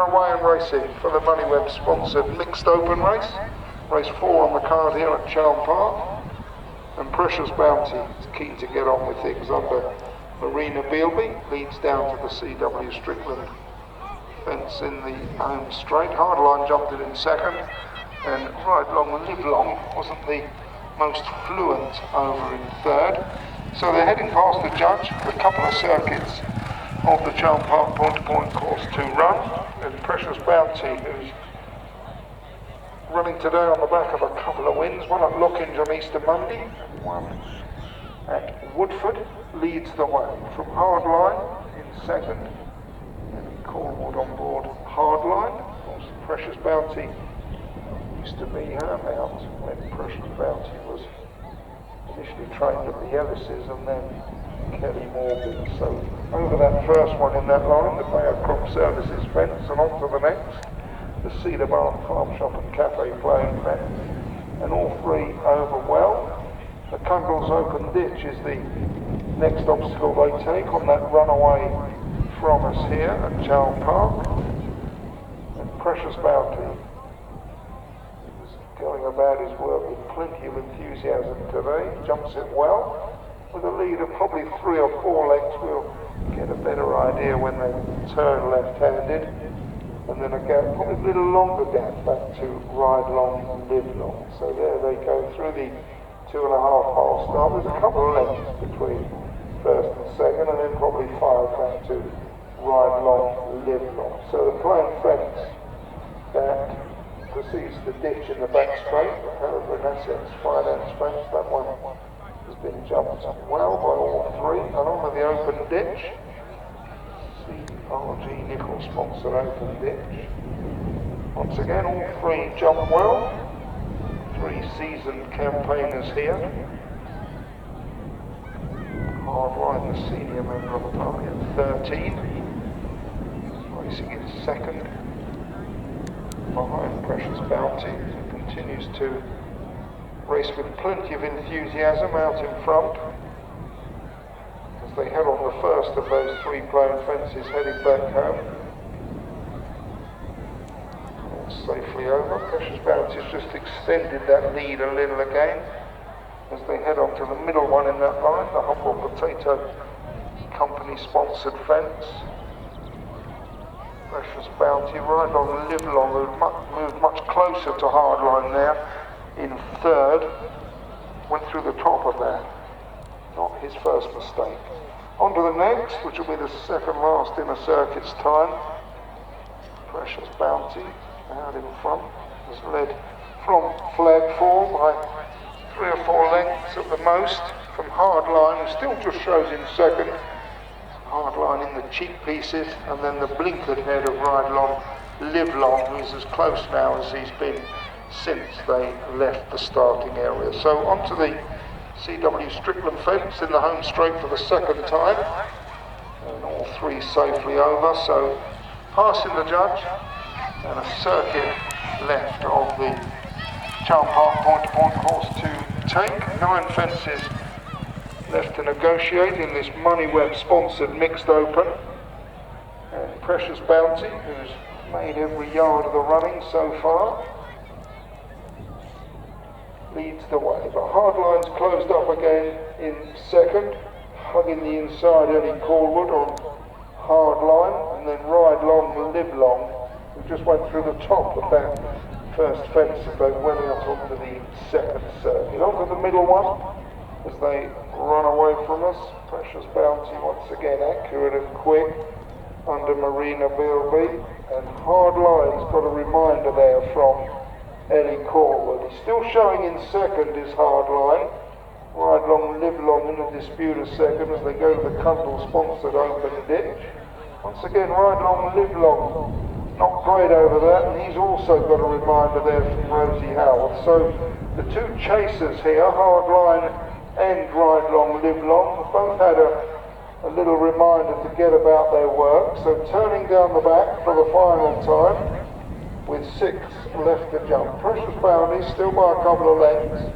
Away and racing for the MoneyWeb sponsored mixed open race. Race 4 on the card here at Chelm Park. And Precious Bounty is keen to get on with things under Marina Bealby. Leads down to the CW Strickland fence in the home straight. HardLine jumped it in second. And Ridelonglivelong wasn't the most fluent over in third. So they're heading past the judge, a couple of circuits of the Chelm Park point-to-point course to run. And Precious Bounty, who's running today on the back of a couple of wins, one at Lockinge on Easter Monday, and one at Woodford, leads the way. From HardLine in second, and Callwood on board HardLine. Of course, Precious Bounty used to be her mount when Precious Bounty was initially trained at the Ellis's and then Kelly Morgan. So over that first one in that line, the Bayer Crop Services fence, and on to the next, the Cedar Barn Farm Shop and Cafe playing fence, and all three over well. The Cundall's Open Ditch is the next obstacle they take on that runaway from us here at Chelm Park. And Precious Bounty is going about his work with plenty of enthusiasm today, jumps it well. With a lead of probably 3 or 4 lengths, we'll get a better idea when they turn left-handed. And then a gap, probably a little longer gap back to Ridelonglivelong. So there they go through the 2.5 mile start. There's a couple of lengths between first and second, and then probably 5 back to Ridelonglivelong. So the plain fence that precedes the ditch in the back straight, the Peregrine Assets Finance fence, that one has been jumped well by all three, and on to the open ditch. CRG Nickel sponsored open ditch. Once again, all three jump well. 3 seasoned campaigners here. HardLine, the senior member of the party, at 13. Racing in second. Behind Precious Bounty, who continues to race with plenty of enthusiasm out in front as they head on the first of those 3 plain fences heading back home. All safely over. Precious Bounty has just extended that lead a little again as they head on to the middle one in that line, the Humble Potato Company sponsored fence. Precious Bounty, Ridelonglivelong, who moved much closer to HardLine now in third, went through the top of that. Not his first mistake. On to the next, which will be the second last in a circuit's time. Precious Bounty out in front, has led from flag 4 by 3 or 4 lengths at the most from HardLine, who still just shows in second. HardLine in the cheek pieces, and then the blinkered head of Ridelonglivelong, who's as close now as he's been since they left the starting area. So onto the CW Strickland fence in the home straight for the second time, and all 3 safely over. So passing the judge, and a circuit left of the Chelm Park point-to-point course to take. 9 fences left to negotiate in this MoneyWeb sponsored mixed open. And Precious Bounty, who's made every yard of the running so far, leads the way. But HardLine's closed up again in second, hugging the inside Ellie Callwood on HardLine, and then Ridelonglivelong, who just went through the top of that first fence as they went out onto the second circuit. Onto the middle one as they run away from us. Precious Bounty once again accurate and quick under Marina Bealby, and HardLine's got a reminder there from Ellie Callwood. He's still showing in second is HardLine. Ridelonglivelong in a dispute a second as they go to the Cundall sponsored open ditch. Once again, Ridelonglivelong not great over that, and he's also got a reminder there from Rosie Howarth. So the 2 chasers here, HardLine and Ridelonglivelong, have both had a little reminder to get about their work. So turning down the back for the final time with 6 left to jump. Precious Bounty still by a couple of lengths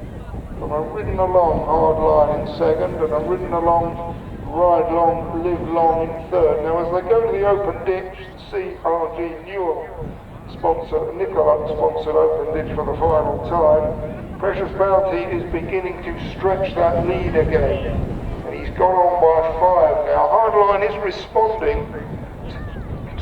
from a ridden along HardLine in second and a ridden along Ridelonglivelong in third. Now as they go to the open ditch, the CRG Newham sponsor, Nicola sponsored Open Ditch for the final time. Precious Bounty is beginning to stretch that lead again, and he's gone on by 5 now. HardLine is responding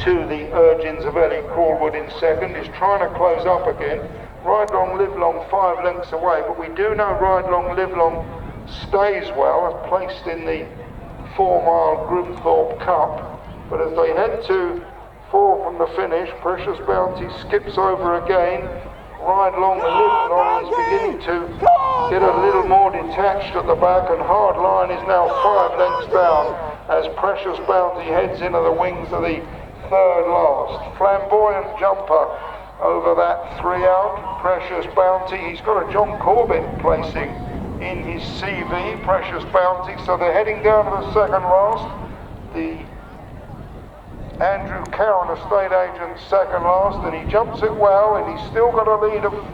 to the urgings of Ellie. Callwood in second, is trying to close up again. Ridelonglivelong 5 lengths away, but we do know Ridelonglivelong stays well, as placed in the 4-mile Grimthorpe Cup. But as they head to 4 from the finish, Precious Bounty skips over again. Ridelonglivelong is beginning to get a little more detached at the back, and HardLine is now 5 lengths down as Precious Bounty heads into the wings of the 3rd last. Flamboyant jumper over that 3 out. Precious Bounty, he's got a John Corbett placing in his CV, Precious Bounty, so they're heading down to the 2nd last. The Andrew Cowan, estate agent, 2nd last, and he jumps it well, and he's still got a lead of 5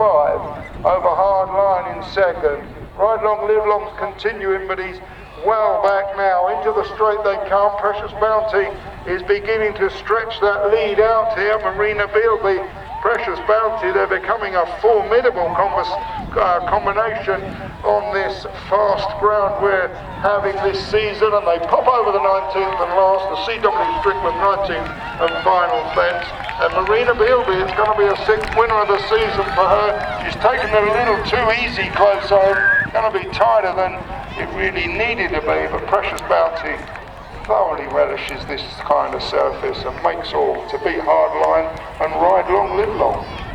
over HardLine in 2nd. Ridelonglivelong's continuing, but he's well back now. Into the straight they come. Precious Bounty is beginning to stretch that lead out here. Marina Bealby, Precious Bounty, they're becoming a formidable combination on this fast ground we're having this season, and they pop over the 19th and last, the CW Strickland 19th and final fence. And Marina Bealby, it's going to be a 6th winner of the season for her. She's taken it a little too easy close home, going to be tighter than it really needed to be, but Precious Bounty thoroughly relishes this kind of surface and makes all to beat HardLine and Ridelonglivelong.